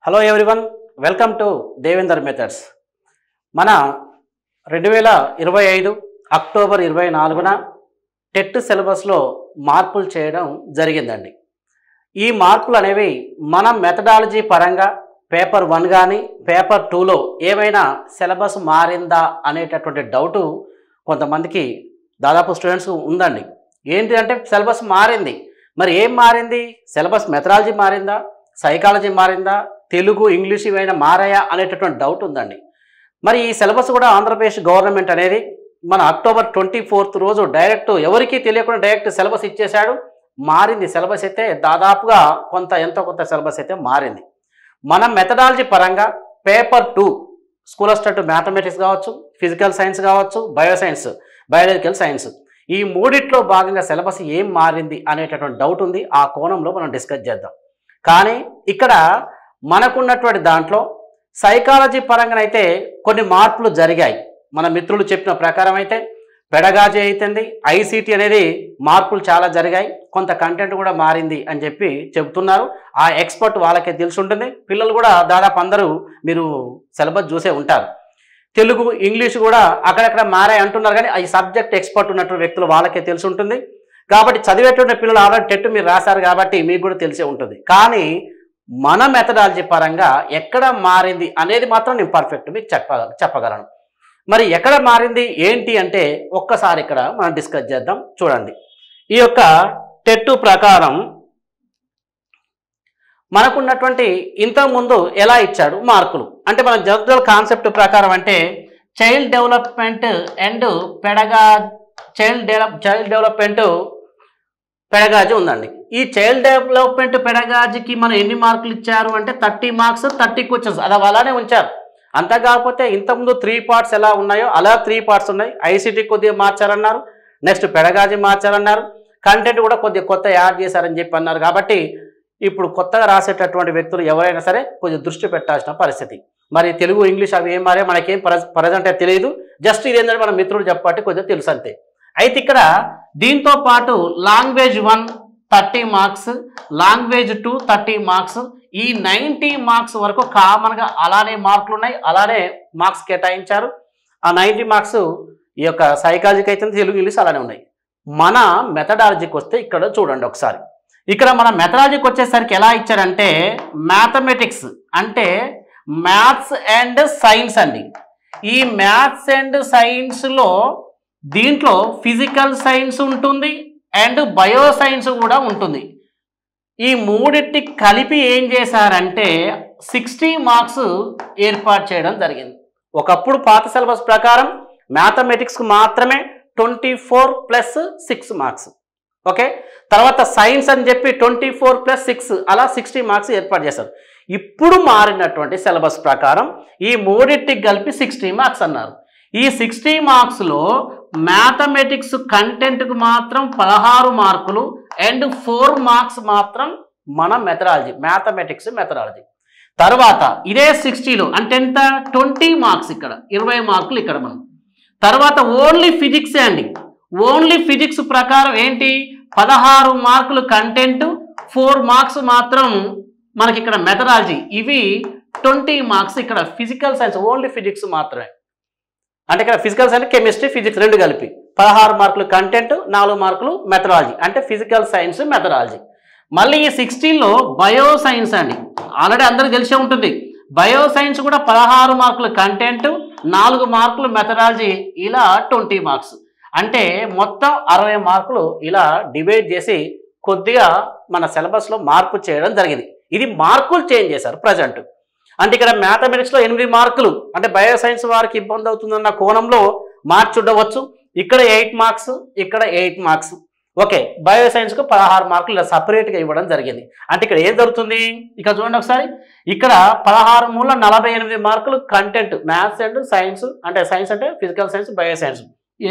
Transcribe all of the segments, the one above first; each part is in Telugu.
Hello everyone, welcome to Devender methods. మన 2025 అక్టోబర్ 24న టెట్ సిలబస్లో మార్పులు చేయడం జరిగిందండి. ఈ మార్పులు అనేవి మన మెథడాలజీ పరంగా పేపర్ 1 కానీ పేపర్ 2లో ఏమైనా సిలబస్ మారిందా అనేటటువంటి డౌటు కొంతమందికి దాదాపు స్టూడెంట్స్ ఉందండి. ఏంటి అంటే సిలబస్ మారింది, మరి ఏం మారింది? సిలబస్ మెథడాలజీ మారిందా, సైకాలజీ మారిందా, తెలుగు ఇంగ్లీష్ ఇవైనా మారాయా అనేటటువంటి డౌట్ ఉందండి. మరి ఈ సిలబస్ కూడా ఆంధ్రప్రదేశ్ గవర్నమెంట్ అనేది మన అక్టోబర్ 24 రోజు డైరెక్ట్ ఎవరికీ తెలియకుండా డైరెక్ట్ సిలబస్ ఇచ్చేశాడు. మారింది సిలబస్ అయితే దాదాపుగా ఎంతో కొంత సిలబస్ అయితే మారింది. మన మెథడాలజీ పరంగా paper 2 school of study mathematics కావచ్చు, ఫిజికల్ సైన్స్ కావచ్చు, బయోసైన్స్, బయాలజికల్ సైన్స్, ఈ మూడిట్లో భాగంగా సిలబస్ ఏం మారింది అనేటటువంటి డౌట్ ఉంది. ఆ కోణంలో మనం డిస్కస్ చేద్దాం. కానీ ఇక్కడ మనకున్నటువంటి దాంట్లో సైకాలజీ పరంగానైతే కొన్ని మార్పులు జరిగాయి. మన మిత్రులు చెప్పిన ప్రకారం అయితే పెడగాజీ అయితేంది, ఐసీటీ అనేది మార్పులు చాలా జరిగాయి, కొంత కంటెంట్ కూడా మారింది అని చెప్పి చెబుతున్నారు. ఆ ఎక్స్పర్ట్ వాళ్ళకే తెలిసి ఉంటుంది. పిల్లలు కూడా దాదాపు అందరూ మీరు సిలబస్ చూసే ఉంటారు. తెలుగు ఇంగ్లీష్ కూడా అక్కడక్కడ మారాయి అంటున్నారు, కానీ ఈ సబ్జెక్ట్ ఎక్స్పర్ట్ ఉన్నటువంటి వ్యక్తులు వాళ్ళకే తెలిసి ఉంటుంది. కాబట్టి చదివేటువంటి పిల్లలు ఆల్రెడీ టెట్ మీరు రాశారు కాబట్టి మీకు కూడా తెలిసే ఉంటుంది. కానీ మన మెథడాలజీ పరంగా ఎక్కడ మారింది అనేది మాత్రం నేను పర్ఫెక్ట్ మీకు చెప్పగలను. మరి ఎక్కడ మారింది ఏంటి అంటే ఒక్కసారి ఇక్కడ మనం డిస్కస్ చేద్దాం. చూడండి, ఈ యొక్క టెట్ ప్రకారం మనకున్నటువంటి ఇంతకుముందు ఎలా ఇచ్చాడు మార్కులు అంటే మన జనరల్ కాన్సెప్ట్ ప్రకారం అంటే child development and child development pedagogy ఉందండి. ఈ చైల్డ్ డెవలప్మెంట్ పెడగాజీకి మనం ఎన్ని మార్కులు ఇచ్చారు అంటే 30 మార్క్స్ 30 క్వశ్చన్స్ అది అలానే ఉంచారు. అంతా కాకపోతే ఇంతకుముందు 3 పార్ట్స్ ఎలా ఉన్నాయో అలా 3 పార్ట్స్ ఉన్నాయి. ఐసీటీ కొద్దిగా మార్చారన్నారు, నెక్స్ట్ పెడగాజీ మార్చారన్నారు, కంటెంట్ కూడా కొద్దిగా కొత్త యాడ్ చేశారని చెప్పి అన్నారు. కాబట్టి ఇప్పుడు కొత్తగా రాసేటటువంటి వ్యక్తులు ఎవరైనా సరే కొంచెం దృష్టి పెట్టాల్సిన పరిస్థితి. మరి తెలుగు ఇంగ్లీష్ అవి ఏం మారే మనకేం ప్రజెంట్ తెలియదు. జస్ట్ ఇది ఏంటంటే మన మిత్రుడు చెప్పబట్టి కొద్దిగా తెలుసు అంతే. అయితే ఇక్కడ దీంతో పాటు లాంగ్వేజ్ 1 30 మార్క్స్, లాంగ్వేజ్ 2 30 మార్క్స్, ఈ 90 మార్క్స్ వరకు కామన్గా అలానే మార్కులు ఉన్నాయి, అలానే మార్క్స్ కేటాయించారు. ఆ 90 మార్క్స్ ఈ యొక్క సైకాలజీకి అయితే తెలుగు ఇంగ్లీష్ అలానే ఉన్నాయి. మన మెథడాలజీకి వస్తే ఇక్కడ చూడండి ఒకసారి. ఇక్కడ మన మెథడాలజీకి వచ్చేసరికి ఎలా ఇచ్చారంటే మ్యాథమెటిక్స్ అంటే మ్యాథ్స్ అండ్ సైన్స్ అండి. ఈ మ్యాథ్స్ అండ్ సైన్స్లో దీంట్లో ఫిజికల్ సైన్స్ ఉంటుంది అండ్ బయో సైన్స్ కూడా ఉంటుంది. ఈ మూడింటి కలిపి ఏం చేశారంటే 60 మార్క్స్ ఏర్పాటు చేయడం జరిగింది. ఒకప్పుడు పాత సిలబస్ ప్రకారం మ్యాథమెటిక్స్కి మాత్రమే 24 + 6 మార్క్స్, ఓకే. తర్వాత సైన్స్ అని చెప్పి 24 + 6 అలా 60 మార్క్స్ ఏర్పాటు చేశారు. ఇప్పుడు మారినటువంటి సిలబస్ ప్రకారం ఈ మూడింటికి కలిపి 60 మార్క్స్ అన్నారు. ఈ 60 మార్క్స్లో మ్యాథమెటిక్స్ కంటెంట్కు మాత్రం 16 మార్కులు అండ్ 4 మార్క్స్ మాత్రం మన మెథడాలజీ మ్యాథమెటిక్స్ మెథడాలజీ. తర్వాత ఇదే 60లో అంటే ఎంత 20 మార్క్స్, ఇక్కడ 20 మార్కులు ఇక్కడ మనం. తర్వాత ఓన్లీ ఫిజిక్సే అండి. ఓన్లీ ఫిజిక్స్ ప్రకారం ఏంటి 16 మార్కులు కంటెంట్, 4 మార్క్స్ మాత్రం మనకి ఇక్కడ మెథడాలజీ. ఇవి 20 మార్క్స్ ఇక్కడ ఫిజికల్ సైన్స్ ఓన్లీ ఫిజిక్స్ మాత్రమే. అంటే ఇక్కడ ఫిజికల్ సైన్స్ కెమిస్ట్రీ ఫిజిక్స్ రెండు కలిపి 16 మార్కులు కంటెంట్, 4 మార్కులు మెథడాలజీ అంటే ఫిజికల్ సైన్స్ మెథడాలజీ. మళ్ళీ ఈ 16లో బయో సైన్స్ అండి. ఆల్రెడీ అందరికీ తెలిసే ఉంటుంది. బయో సైన్స్ కూడా 16 మార్కులు కంటెంట్, 4 మార్కులు మెథడాలజీ, ఇలా 20 మార్క్స్. అంటే మొత్తం 60 మార్కులు ఇలా డివైడ్ చేసి కొద్దిగా మన సిలబస్లో మార్పు చేయడం జరిగింది. ఇది మార్కులు చేంజ్ చేశారు ప్రజెంట్. అంటే ఇక్కడ మ్యాథమెటిక్స్లో 8 మార్కులు అంటే బయో సైన్స్ వారికి ఇబ్బంది అవుతుందన్న కోణంలో మార్క్స్ ఉండవచ్చు. ఇక్కడ 8 మార్క్స్, ఇక్కడ 8 మార్క్స్, ఓకే. బయో సైన్స్కు 16 మార్కులు ఇలా సపరేట్గా ఇవ్వడం జరిగింది. అంటే ఇక్కడ ఏం జరుగుతుంది ఇక్కడ చూడండి ఒకసారి. ఇక్కడ 16 మూల 48 మార్కులు కంటెంట్ మ్యాథ్స్ అండ్ సైన్స్ అంటే సైన్స్ అంటే ఫిజికల్ సైన్స్ బయో సైన్స్.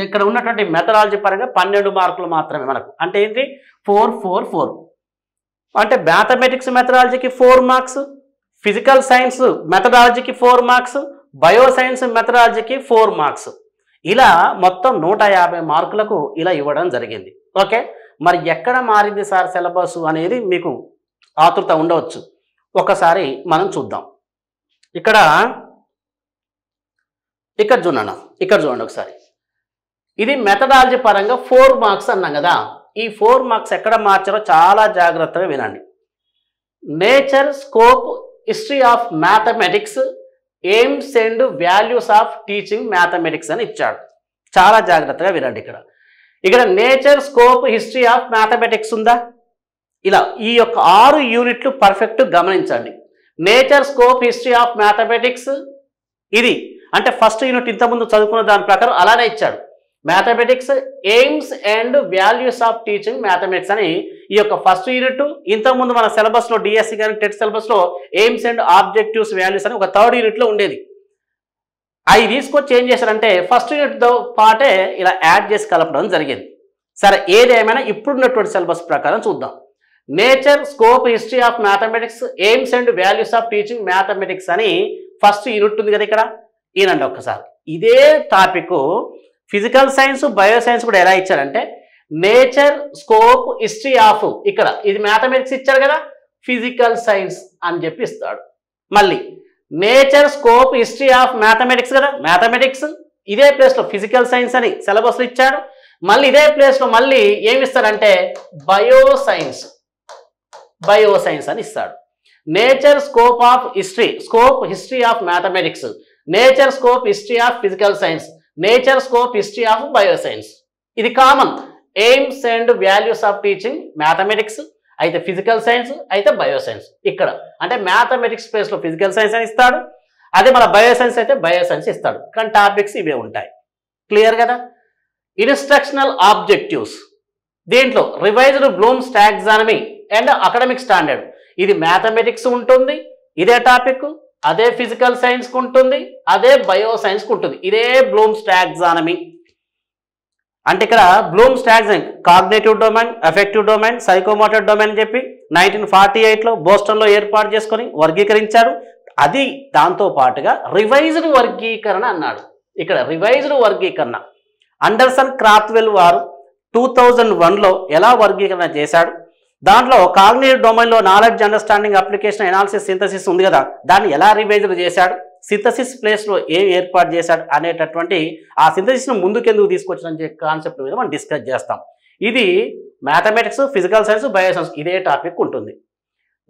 ఇక్కడ ఉన్నటువంటి మెథడాలజీ పరంగా 12 మార్కులు మాత్రమే మనకు. అంటే ఏంటి 4 4 4 అంటే మ్యాథమెటిక్స్ మెథడాలజీకి 4 మార్క్స్, ఫిజికల్ సైన్స్ మెథడాలజీకి 4 మార్క్స్, బయో సైన్స్ మెథడాలజీకి 4 మార్క్స్, ఇలా మొత్తం 150 మార్కులకు ఇలా ఇవ్వడం జరిగింది, ఓకే. మరి ఎక్కడ మారింది సార్ సిలబస్ అనేది మీకు ఆతృత ఉండవచ్చు. ఒకసారి మనం చూద్దాం. ఇక్కడ చూడండి, ఒకసారి. ఇది మెథడాలజీ పరంగా 4 మార్క్స్ అన్నాం కదా. ఈ 4 మార్క్స్ ఎక్కడ మార్చారో చాలా జాగ్రత్తగా వినండి. Nature, scope, history of mathematics, AIIMS and values of teaching mathematics అని ఇచ్చాడు. చాలా జాగ్రత్తగా వినండి. ఇక్కడ nature, scope, history of mathematics ఉందా? ఇలా ఈ యొక్క 6 యూనిట్లు పర్ఫెక్ట్ గమనించండి. Nature, scope, history of mathematics, ఇది అంటే ఫస్ట్ యూనిట్ ఇంతకుముందు చదువుకున్న దాని ప్రకారం అలానే ఇచ్చాడు. Mathematics, AIIMS and values of teaching mathematics అని ఈ యొక్క ఫస్ట్ యూనిట్. ఇంతకుముందు మన సిలబస్లో డిఎస్సి కానీ టెట్ సిలబస్లో ఎయిమ్స్ అండ్ ఆబ్జెక్టివ్స్, వాల్యూస్ అని ఒక 3rd యూనిట్లో ఉండేది. అవి తీసుకొచ్చి ఏం చేశారంటే ఫస్ట్ యూనిట్తో పాటే ఇలా యాడ్ చేసి కలపడం జరిగింది. సరే, ఏదేమైనా ఇప్పుడున్నటువంటి సిలబస్ ప్రకారం చూద్దాం. Nature, scope, history of mathematics, AIIMS and values of teaching mathematics అని ఫస్ట్ యూనిట్ ఉంది కదా. ఇక్కడ ఈనండి ఒక్కసారి. ఇదే topic physical science, bio science కూడా ఎలా ఇచ్చారంటే నేచర్, స్కోప్, హిస్టరీ ఆఫ్, ఇక్కడ ఇది మ్యాథమెటిక్స్ ఇచ్చారు కదా, ఫిజికల్ సైన్స్ అని చెప్పి ఇస్తాడు. మళ్ళీ nature, scope, history of mathematics కదా, మ్యాథమెటిక్స్ ఇదే ప్లేస్లో ఫిజికల్ సైన్స్ అని సిలబస్లో ఇచ్చాడు. మళ్ళీ ఇదే ప్లేస్లో మళ్ళీ ఏమి ఇస్తాడంటే బయో సైన్స్ అని ఇస్తాడు. Nature, scope of history, scope, history of mathematics, nature, scope, history of physical science, nature, scope, history of bio science. ఇది common. Aims and values of teaching mathematics అయితే ఫిజికల్ సైన్స్, అయితే బయో సైన్స్. ఇక్కడ అంటే మ్యాథమెటిక్స్ స్పేస్లో ఫిజికల్ సైన్స్ అని ఇస్తాడు, అదే మన బయో సైన్స్ అయితే బయో సైన్స్ ఇస్తాడు. కానీ టాపిక్స్ ఇవే ఉంటాయి. క్లియర్ కదా. ఇన్స్ట్రక్షనల్ ఆబ్జెక్టివ్స్, దీంట్లో revised Bloom's taxonomy and academic standard, ఇది మ్యాథమెటిక్స్ ఉంటుంది, ఇదే టాపిక్. అదే ఫిజికల్ సైన్స్కి ఉంటుంది, అదే బయో సైన్స్కి ఉంటుంది. ఇదే బ్లూమ్స్ టాక్సానమీ అంటే ఇక్కడ Bloom's taxonomy cognitive domain, affective domain, psychomotor domain అని చెప్పి 1948లో బోస్టన్లో ఏర్పాటు చేసుకొని వర్గీకరించాడు. అది దాంతో పాటుగా రివైజ్డ్ వర్గీకరణ అన్నాడు. ఇక్కడ రివైజ్డ్ వర్గీకరణ అండర్సన్ క్రాత్వెల్ వారు 2001లో ఎలా వర్గీకరణ చేశాడు. దాంట్లో కాగ్నిటివ్ డొమైన్లో knowledge, understanding, application, analysis, synthesis ఉంది కదా, దాన్ని ఎలా రివైజ్డ్ చేశాడు, సింథసిస్ ప్లేస్లో ఏం ఏర్పాటు చేశాడు అనేటటువంటి ఆ సింథసిస్ను ముందుకెందుకు తీసుకొచ్చిన కాన్సెప్ట్ మీద మనం డిస్కస్ చేస్తాం. ఇది mathematics, physical science, bio science ఇదే టాపిక్ ఉంటుంది.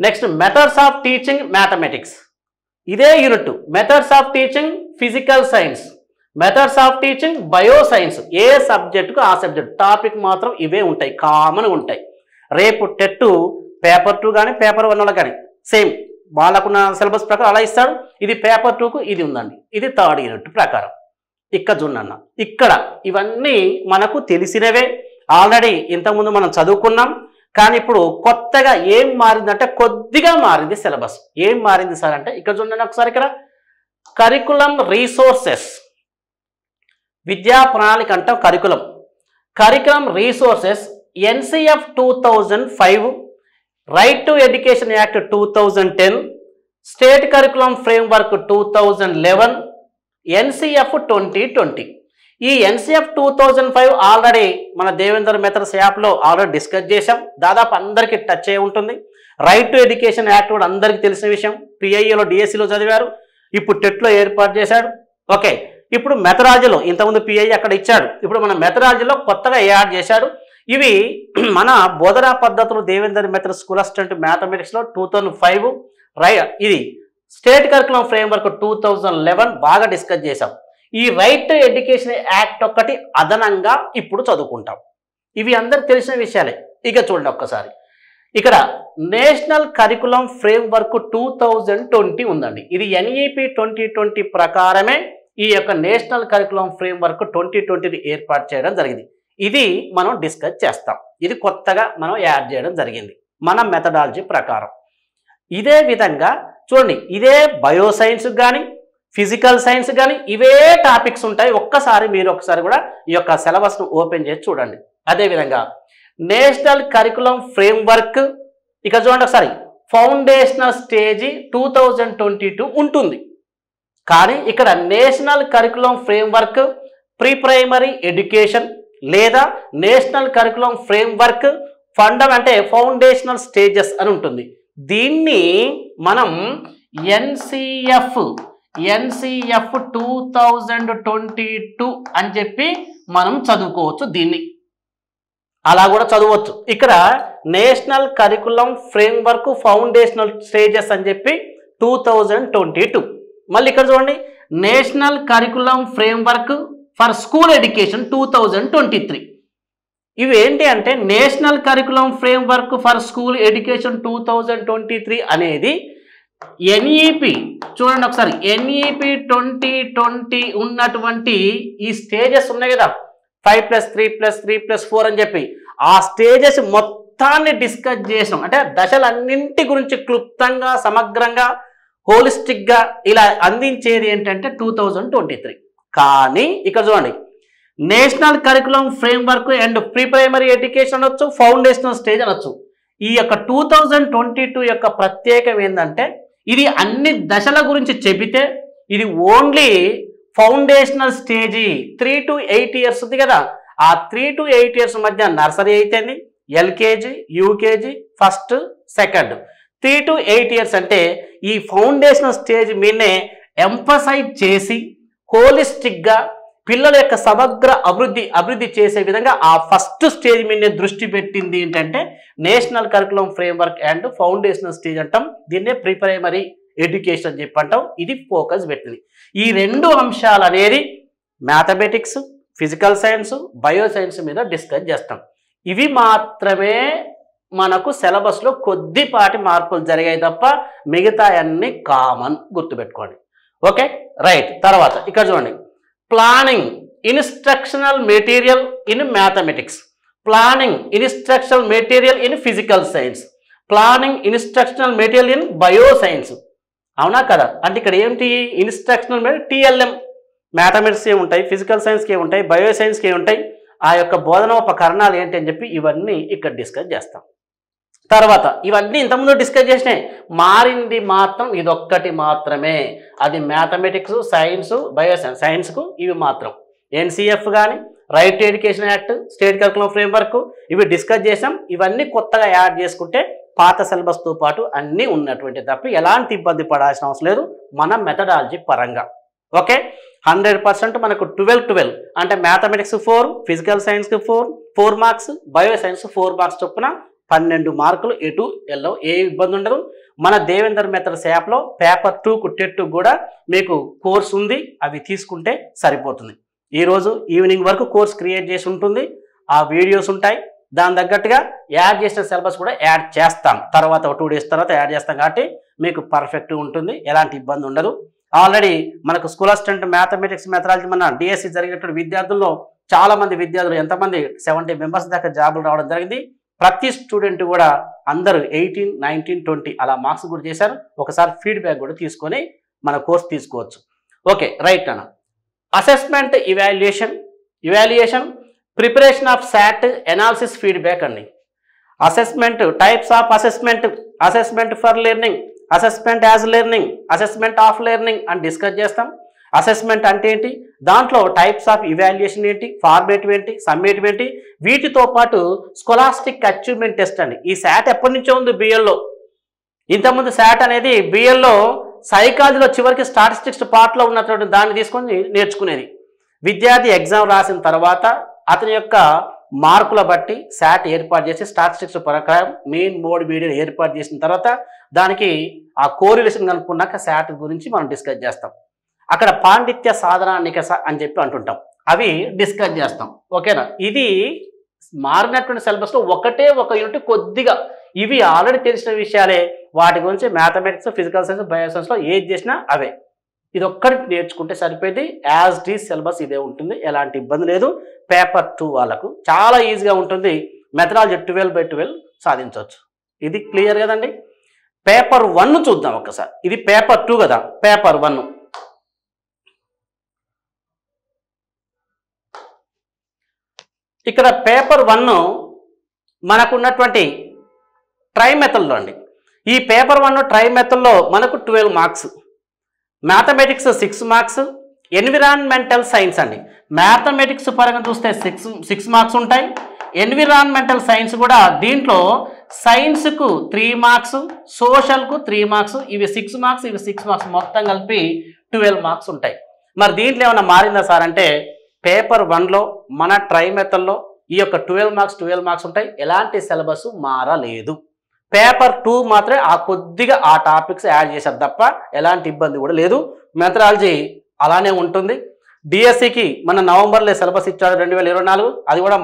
Next methods of teaching mathematics, ఇదే unit. Methods of teaching physical science, methods of teaching bio science. ఏ సబ్జెక్టుకు ఆ సబ్జెక్ట్ టాపిక్ మాత్రం ఇవే ఉంటాయి, కామన్గా ఉంటాయి. రేపు టెట్ పేపర్ 2 కానీ పేపర్ 1 కానీ సేమ్ వాళ్ళకున్న సిలబస్ ప్రకారం అలా ఇస్తాడు. ఇది పేపర్ 2కు ఇది ఉందండి, ఇది 3rd యూనిట్ ప్రకారం. ఇక్కడ చూడన్న, ఇక్కడ ఇవన్నీ మనకు తెలిసినవే, ఆల్రెడీ ఇంతకుముందు మనం చదువుకున్నాం. కానీ ఇప్పుడు కొత్తగా ఏం మారిందంటే కొద్దిగా మారింది సిలబస్. ఏం మారింది సార్ అంటే ఇక్కడ చూడండి ఒకసారి. ఇక్కడ కరికులం రీసోర్సెస్, విద్యా ప్రణాళిక అంటాం curriculum resources, NCF 2005, right to education act 2010, state curriculum framework 2011, NCF 2020. ఈ ఎన్సిఎఫ్ 2005 ఆల్రెడీ మన దేవేందర్ మెథడ్స్ యాప్లో ఆల్రెడీ డిస్కస్ చేశాం, దాదాపు అందరికీ టచ్ అయి ఉంటుంది. రైట్ టు ఎడ్యుకేషన్ యాక్ట్ కూడా అందరికీ తెలిసిన విషయం, పిఐఏలో డిఎస్సిలో చదివారు, ఇప్పుడు టెట్లో ఏర్పాటు చేశాడు. ఓకే, ఇప్పుడు మెథడాలజీలో ఇంతకుముందు పిఐ అక్కడ ఇచ్చాడు, ఇప్పుడు మన మెథడాలజీలో కొత్తగా యాడ్ చేశాడు. ఇవి మన బోధనా పద్ధతులు దేవేందర్ మెథడ్ స్కూల్ అసిస్టెంట్ మ్యాథమెటిక్స్లో 2005, ఇది స్టేట్ కరికులం ఫ్రేమ్వర్క్ 2011 బాగా డిస్కస్ చేశాం. ఈ రైట్ టు ఎడ్యుకేషన్ యాక్ట్ ఒక్కటి అదనంగా ఇప్పుడు చదువుకుంటాం. ఇవి అందరికి తెలిసిన విషయాలే. ఇక చూడండి ఒక్కసారి. ఇక్కడ నేషనల్ కరికులం ఫ్రేమ్వర్క్ 2020 ఉందండి. ఇది ఎన్ఈపి 2020 ప్రకారమే ఈ యొక్క నేషనల్ కరికులం ఫ్రేమ్వర్క్ 2020 ఏర్పాటు చేయడం జరిగింది. ఇది మనం డిస్కస్ చేస్తాం. ఇది కొత్తగా మనం యాడ్ చేయడం జరిగింది మన మెథడాలజీ ప్రకారం. ఇదే విధంగా చూడండి, ఇదే బయో సైన్స్ కానీ ఫిజికల్ సైన్స్ కానీ ఇవే టాపిక్స్ ఉంటాయి. మీరు ఒకసారి కూడా ఈ యొక్క సిలబస్ను ఓపెన్ చేసి చూడండి. అదేవిధంగా నేషనల్ కరికులం ఫ్రేమ్వర్క్ ఇక్కడ చూడండి ఒకసారి, ఫౌండేషనల్ స్టేజీ 2022 ఉంటుంది. కానీ ఇక్కడ national curriculum framework pre primary education లేదా నేషనల్ కరికులం ఫ్రేమ్వర్క్ అంటే ఫౌండేషనల్ స్టేజెస్ అని ఉంటుంది. దీన్ని మనం ఎన్సిఎఫ్ 2022 అని చెప్పి మనం చదువుకోవచ్చు. దీన్ని అలా కూడా చదవచ్చు. ఇక్కడ national curriculum framework foundational stages అని చెప్పి 2022. మళ్ళీ ఇక్కడ చూడండి, national curriculum framework for school education 2023. ఇవి ఏంటి అంటే national curriculum framework for school education 2023 అనేది ఎన్ఈపి చూడండి ఒకసారి, ఎన్ఈపి 2020 ఉన్నటువంటి ఈ స్టేజెస్ ఉన్నాయి కదా, 5+3+3+4 అని చెప్పి ఆ స్టేజెస్ మొత్తాన్ని డిస్కస్ చేసాం. అంటే దశలన్నింటి గురించి క్లుప్తంగా సమగ్రంగా హోలిస్టిక్గా ఇలా అందించేది ఏంటంటే 2023. కానీ ఇక్కడ చూడండి, national curriculum framework and pre primary education అనొచ్చు, ఫౌండేషనల్ స్టేజ్ అనొచ్చు. ఈ యొక్క 2022 యొక్క ప్రత్యేకం ఏంటంటే ఇది అన్ని దశల గురించి చెబితే ఇది only foundational stage 3 to 8 years ఉంది కదా, ఆ 3 to 8 years మధ్య నర్సరీ అయితేంది, LKG, UKG, first, second, 3 to 8 years అంటే ఈ ఫౌండేషనల్ స్టేజ్ మీదనే ఎంఫసైజ్ చేసి హోలిస్టిక్గా పిల్లల యొక్క సమగ్ర అభివృద్ధి చేసే విధంగా ఆ ఫస్ట్ స్టేజ్ మీద దృష్టి పెట్టింది ఏంటంటే national curriculum framework and foundational stage అంటాం. దీన్నే ప్రీ ప్రైమరీ ఎడ్యుకేషన్ అని చెప్పి అంటాం. ఇది ఫోకస్ పెట్టింది. ఈ రెండు అంశాలు అనేది mathematics, physical science, bio science మీద డిస్కస్ చేస్తాం. ఇవి మాత్రమే మనకు సిలబస్లో కొద్దిపాటి మార్పులు జరిగాయి తప్ప మిగతా అన్ని కామన్, గుర్తుపెట్టుకోండి. Okay right. తర్వాత ఇక్కడ చూడండి, planning instructional material in mathematics, planning instructional material in physical science, planning instructional material in bio science. అవునా కదా? అంటే ఇక్కడ ఏంటి ఇన్స్ట్రక్షనల్ మెటీరియల్ టిఎల్ఎం, మ్యాథమెటిక్స్కి ఏముంటాయి, ఫిజికల్ సైన్స్కి ఏముంటాయి, బయో సైన్స్కి ఏముంటాయి, ఆ యొక్క బోధనోపకరణాలు ఏంటి అని చెప్పి ఇవన్నీ ఇక్కడ డిస్కస్ చేస్తాం. తర్వాత ఇవన్నీ ఇంతకుముందు డిస్కస్ చేసినాయి, మారింది మాత్రం ఇదొక్కటి మాత్రమే, అది మ్యాథమెటిక్స్, సైన్స్, బయో సైన్స్కు ఇవి మాత్రం. ఎన్సిఎఫ్ కానీ, right to education act, state curriculum framework ఇవి డిస్కస్ చేసాం. ఇవన్నీ కొత్తగా యాడ్ చేసుకుంటే పాత సిలబస్తో పాటు అన్నీ ఉన్నటువంటి తప్ప ఎలాంటి ఇబ్బంది పడాల్సిన అవసరం లేదు మన మెథడాలజీ పరంగా. ఓకే 100% మనకు 12 అంటే మ్యాథమెటిక్స్ 4, ఫిజికల్ సైన్స్కి 4 మార్క్స్, బయో సైన్స్ 4 మార్క్స్ చొప్పున 12 మార్కులు ఎటు ఎల్లో, ఏ ఇబ్బంది ఉండదు. మన దేవేందర్ మెథడ్స్ యాప్లో పేపర్ 2కు టెట్ కూడా మీకు కోర్స్ ఉంది, అవి తీసుకుంటే సరిపోతుంది. ఈరోజు ఈవినింగ్ వరకు కోర్స్ క్రియేట్ చేసి ఉంటుంది, ఆ వీడియోస్ ఉంటాయి, దాని తగ్గట్టుగా యాడ్ చేసిన సిలబస్ కూడా యాడ్ చేస్తాం. తర్వాత 2 days తర్వాత యాడ్ చేస్తాం కాబట్టి మీకు పర్ఫెక్ట్గా ఉంటుంది, ఎలాంటి ఇబ్బంది ఉండదు. ఆల్రెడీ మనకు స్కూల్ అసిస్టెంట్ మ్యాథమెటిక్స్ మెథడాలజీ మన డిఎస్సి జరిగినటువంటి విద్యార్థుల్లో చాలామంది విద్యార్థులు ఎంతమంది 70 members దాకా జాబులు రావడం జరిగింది. ప్రతి స్టూడెంట్ కూడా అందరూ 18, 19, 20 అలా మార్క్స్ కూడా చేశారు. ఒకసారి ఫీడ్బ్యాక్ కూడా తీసుకొని మన కోర్స్ తీసుకోవచ్చు. ఓకే రైట్ అన్న. Assessment evaluation preparation of SAT analysis feedback అండి. Assessment types of assessment for learning, assessment as learning, assessment of learning అని డిస్కస్ చేస్తాం. అసెస్మెంట్ అంటే ఏంటి, దాంట్లో టైప్స్ ఆఫ్ ఇవాల్యుయేషన్ ఏంటి, ఫార్మేటివ్ ఏంటి, సమ్మేటివ్ ఏంటి, వీటితో పాటు స్కాలాస్టిక్ అచీవ్మెంట్ టెస్ట్ అండి. ఈ శాట్ ఎప్పటి నుంచో ఉంది బిఎల్లో. ఇంతకుముందు శాట్ అనేది బిఎల్లో సైకాలజీలో చివరికి స్టాటిస్టిక్స్ పార్ట్లో ఉన్నటువంటి దాన్ని తీసుకొని నేర్చుకునేది. విద్యార్థి ఎగ్జామ్ రాసిన తర్వాత అతని యొక్క మార్కుల బట్టి శాట్ ఏర్పాటు చేసి స్టాటిస్టిక్స్ ప్రకారం మెయిన్ మోడ్ వీడియో ఏర్పాటు చేసిన తర్వాత దానికి ఆ కోరిలేషన్ కనుక్కున్నాక శాట్ గురించి మనం డిస్కస్ చేస్తాం. అక్కడ పాండిత్య సాధన నికస అని చెప్పి అంటుంటాం, అవి డిస్కస్ చేస్తాం. ఓకేనా? ఇది మారినటువంటి సిలబస్లో ఒకటే ఒక యూనిట్ కొద్దిగా, ఇవి ఆల్రెడీ తెలిసిన విషయాలే, వాటి గురించి మ్యాథమెటిక్స్, ఫిజికల్ సైన్స్, బయో సైన్స్లో ఏది చేసినా అవే. ఇది ఒక్కటి నేర్చుకుంటే సరిపోయింది. యాజ్ డి సిలబస్ ఇదే ఉంటుంది, ఎలాంటి ఇబ్బంది లేదు. పేపర్ 2 వాళ్ళకు చాలా ఈజీగా ఉంటుంది. మెథడాలజీ 12/12 సాధించవచ్చు. ఇది క్లియర్ కదండి. పేపర్ 1 చూద్దాం ఒక్కసారి. ఇది పేపర్ 2 కదా, పేపర్ 1. ఇక్కడ పేపర్ 1 మనకున్నటువంటి ట్రై మెథడ్లో అండి. ఈ పేపర్ 1 ట్రై మెథడ్లో మనకు 12 marks, mathematics 6 marks, environmental science అండి. మ్యాథమెటిక్స్ పరంగా చూస్తే 6 మార్క్స్ ఉంటాయి. ఎన్విరాన్మెంటల్ సైన్స్ కూడా దీంట్లో సైన్స్కు 3 మార్క్స్, సోషల్కు 3 మార్క్స్, ఇవి 6 మార్క్స్, ఇవి 6 మార్క్స్, మొత్తం కలిపి 12 మార్క్స్ ఉంటాయి. మరి దీంట్లో ఏమైనా మారిందా సార్ అంటే పేపర్ 1లో మన ట్రై మెథడ్లో ఈ యొక్క 12 మార్క్స్ ఉంటాయి. ఎలాంటి సిలబస్ మారలేదు. పేపర్ 2 మాత్రమే కొద్దిగా ఆ టాపిక్స్ యాడ్ చేశారు తప్ప ఎలాంటి ఇబ్బంది కూడా లేదు. మెథడాలజీ అలానే ఉంటుంది. డిఎస్సికి మన నవంబర్లో సిలబస్ ఇచ్చాడు 2024, అది కూడా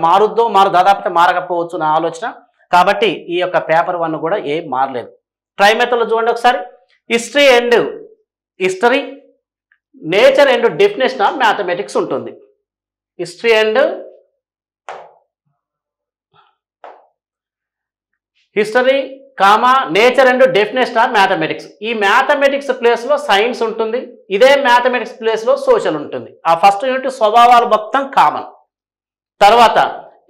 దాదాపు మారకపోవచ్చు నా ఆలోచన. కాబట్టి ఈ యొక్క పేపర్ 1 కూడా ఏం మారలేదు. ట్రై మెథడ్లో చూడండి ఒకసారి. History, nature and definition of mathematics ఉంటుంది. History and nature and definition of mathematics. ఈ మ్యాథమెటిక్స్ ప్లేస్లో సైన్స్ ఉంటుంది. ఇదే మ్యాథమెటిక్స్ ప్లేస్లో సోషల్ ఉంటుంది. ఆ ఫస్ట్ యూనిట్ స్వభావాలు మొత్తం కామన్. తర్వాత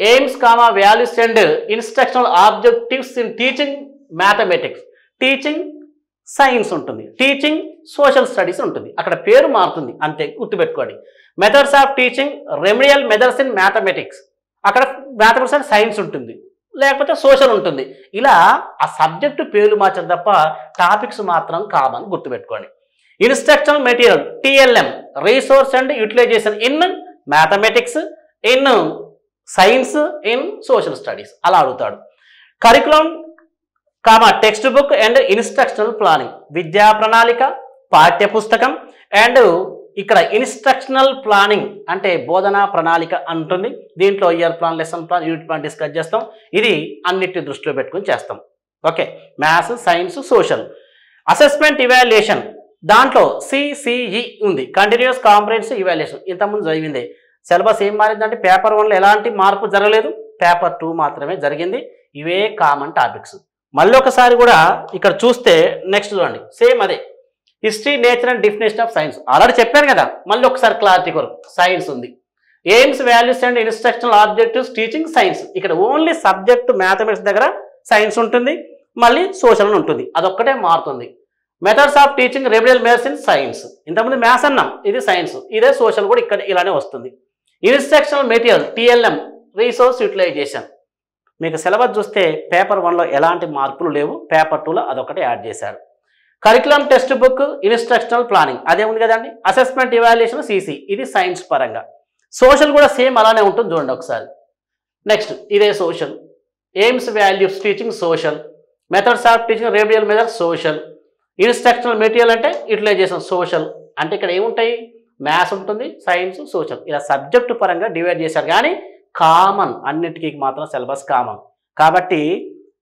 AIIMS values and instructional objectives in teaching mathematics. Teaching science ఉంటుంది, టీచింగ్ సోషల్ స్టడీస్ ఉంటుంది. అక్కడ పేరు మారుతుంది అంతే, గుర్తుపెట్టుకోండి. Methods of teaching, remedial methods in mathematics. అక్కడ మ్యాథమెటిక్స్ అండ్ సైన్స్ ఉంటుంది, లేకపోతే సోషల్ ఉంటుంది. ఇలా ఆ సబ్జెక్టు పేర్లు మార్చారు తప్ప టాపిక్స్ మాత్రం కామన్, గుర్తుపెట్టుకోండి. Instructional material TLM, resource and utilization in mathematics, in science, in social studies అలా అడుగుతాడు. Curriculum textbook and instructional planning. విద్యా ప్రణాళిక, పాఠ్యపుస్తకం అండ్ ఇక్కడ ఇన్స్ట్రక్షనల్ ప్లానింగ్ అంటే బోధనా ప్రణాళిక అంటుంది. దీంట్లో year plan, lesson plan, unit plan discuss చేస్తాం. ఇది అన్నిటి దృష్టిలో పెట్టుకుని చేస్తాం. Okay, maths, science, social. Assessment evaluation, దాంట్లో CCE ఉంది, కంటిన్యూస్ కాంప్రహెన్సివ్ ఇవాల్యుయేషన్. ఇంతకుముందు చదివిందే. సిలబస్ ఏం మారిందంటే పేపర్ 1లో ఎలాంటి మార్పు జరగలేదు, పేపర్ 2 మాత్రమే జరిగింది. ఇవే కామన్ టాపిక్స్. మళ్ళీ ఒకసారి కూడా ఇక్కడ చూస్తే నెక్స్ట్ చూడండి, సేమ్ అదే. History, nature and definition of science already చెప్పాను కదా. మళ్ళీ ఒకసారి క్లారిటీ కొరకు సైన్స్ ఉంది. Aims, values and instructional objectives teaching science. ఇక్కడ ఓన్లీ సబ్జెక్ట్ మ్యాథమెటిక్స్ దగ్గర సైన్స్ ఉంటుంది, మళ్ళీ సోషల్ ఉంటుంది, అదొక్కటే మారుతుంది. Methods of teaching, remedial methods in science. ఇంతకుముందు మ్యాథ్స్ అన్నాం, ఇది సైన్స్. ఇదే సోషల్ కూడా ఇక్కడ ఇలానే వస్తుంది. Instructional material TLM, resource utilization. మీకు సిలబస్ చూస్తే పేపర్ 1లో ఎలాంటి మార్పులు లేవు, పేపర్ 2లో అదొకటి యాడ్ చేశారు. Curriculum text book, instructional planning అదే ఉంది కదండి. అసెస్మెంట్ ఇవాల్యుయేషన్ CC, ఇది సైన్స్ పరంగా. సోషల్ కూడా సేమ్ అలానే ఉంటుంది, చూడండి ఒకసారి. నెక్స్ట్ ఇదే social. AIIMS, values teaching social, methods of teaching, remedial methods social, instructional material అంటే యూటిలైజేషన్ సోషల్. అంటే ఇక్కడ ఏముంటాయి, మ్యాథ్స్ ఉంటుంది, సైన్స్, సోషల్, ఇలా సబ్జెక్టు పరంగా డివైడ్ చేశారు. కానీ కామన్, అన్నిటికీ మాత్రం సిలబస్ కామన్. కాబట్టి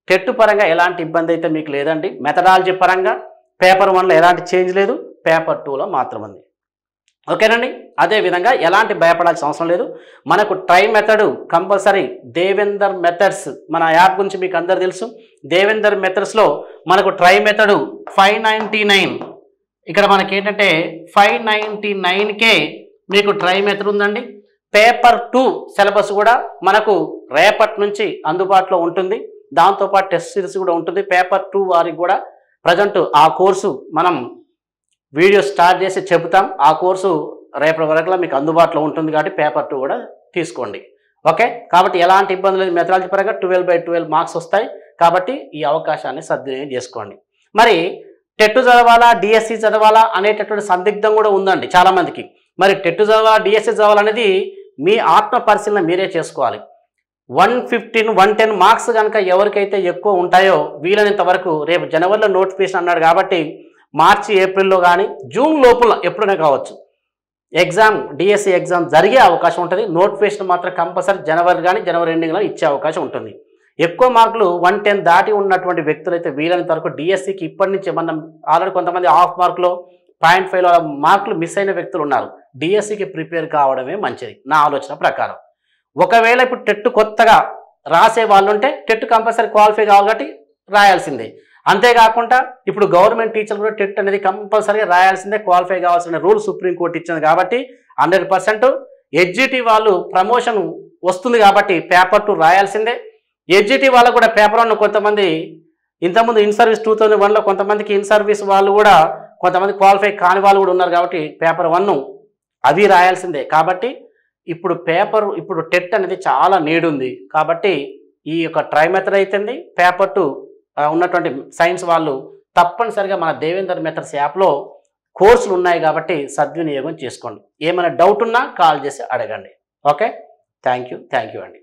టెట్ పరంగా ఎలాంటి ఇబ్బంది అయితే మీకు లేదండి. మెథడాలజీ పరంగా పేపర్ 1లో ఎలాంటి చేంజ్ లేదు, పేపర్ 2లో మాత్రం ఉంది. ఓకేనండి. అదేవిధంగా ఎలాంటి భయపడాల్సిన అవసరం లేదు. మనకు try method compulsory. Devender methods మన యాప్ గురించి మీకు అందరు తెలుసు. దేవేందర్ మెథడ్స్లో మనకు ట్రై మెథడ్ 599. ఇక్కడ మనకి ఏంటంటే 599కే మీకు ట్రై మెథడ్ ఉందండి. పేపర్ 2 సిలబస్ కూడా మనకు రేపటి నుంచి అందుబాటులో ఉంటుంది. దాంతోపాటు టెస్ట్ సిరీస్ కూడా ఉంటుంది. పేపర్ 2 వారికి కూడా ప్రజెంట్ ఆ కోర్సు మనం వీడియో స్టార్ట్ చేసి చెబుతాం. ఆ కోర్సు రేపటి వరకు మీకు అందుబాటులో ఉంటుంది కాబట్టి పేపర్ 2 కూడా తీసుకోండి. ఓకే, కాబట్టి ఎలాంటి ఇబ్బంది లేదు. మెథడాలజీ పరంగా 12/12 మార్క్స్ వస్తాయి. కాబట్టి ఈ అవకాశాన్ని సద్వినియోగం చేసుకోండి. మరి టెట్ చదవాలా, డిఎస్సి చదవాలా అనేటటువంటి సందిగ్ధం కూడా ఉందండి చాలామందికి. మరి టెట్ చదవాలా, డిఎస్సి చదవాలనేది మీ ఆత్మ పరిశీలన మీరే చేసుకోవాలి. 115, 110 మార్క్స్ కనుక ఎవరికైతే ఎక్కువ ఉంటాయో వీలైనంత వరకు రేపు జనవరిలో నోటిఫికేషన్ అన్నాడు కాబట్టి మార్చి, ఏప్రిల్లో కానీ జూన్ లోపల ఎప్పుడైనా కావచ్చు ఎగ్జామ్, డిఎస్సి ఎగ్జామ్ జరిగే అవకాశం ఉంటుంది. నోటిఫికేషన్ మాత్రం కంపల్సరీ జనవరి కానీ జనవరి ఎండింగ్లో ఇచ్చే అవకాశం ఉంటుంది. ఎక్కువ మార్కులు 110 దాటి ఉన్నటువంటి వ్యక్తులు అయితే వీలైనంత వరకు డిఎస్సికి ఇప్పటి నుంచి మనం ఆల్రెడీ కొంతమంది హాఫ్ మార్కులో 0.5 మార్కులు మిస్ అయిన వ్యక్తులు ఉన్నారు. డిఎస్సికి ప్రిపేర్ కావడమే మంచిది నా ఆలోచన ప్రకారం. ఒకవేళ ఇప్పుడు టెట్ కొత్తగా రాసే వాళ్ళు ఉంటే టెట్ కంపల్సరీ క్వాలిఫై కావాలి కాబట్టి రాయాల్సిందే. అంతేకాకుండా ఇప్పుడు గవర్నమెంట్ టీచర్లు కూడా టెట్ అనేది కంపల్సరీగా రాయాల్సిందే, క్వాలిఫై కావాల్సిన రూల్ సుప్రీంకోర్టు ఇచ్చింది కాబట్టి 100%. హెచ్జిటి వాళ్ళు ప్రమోషన్ వస్తుంది కాబట్టి పేపర్ 2 రాయాల్సిందే. హెచ్జిటి వాళ్ళకు కూడా పేపర్ 1 కొంతమంది ఇంతకుముందు ఇన్ సర్వీస్ 2001లో కొంతమందికి ఇన్ సర్వీస్ వాళ్ళు కూడా కొంతమంది క్వాలిఫై కాని వాళ్ళు కూడా ఉన్నారు కాబట్టి పేపర్ 1 అవి రాయాల్సిందే. కాబట్టి ఇప్పుడు టెట్ అనేది చాలా నీడ్ ఉంది కాబట్టి ఈ యొక్క ట్రై మెథడ్ అయితేంది, పేపర్ 2 ఉన్నటువంటి సైన్స్ వాళ్ళు తప్పనిసరిగా మన దేవేందర్ మెథడ్స్ యాప్లో కోర్సులు ఉన్నాయి కాబట్టి సద్వినియోగం చేసుకోండి. ఏమైనా డౌట్ ఉన్నా కాల్ చేసి అడగండి. ఓకే, థ్యాంక్ యూ అండి.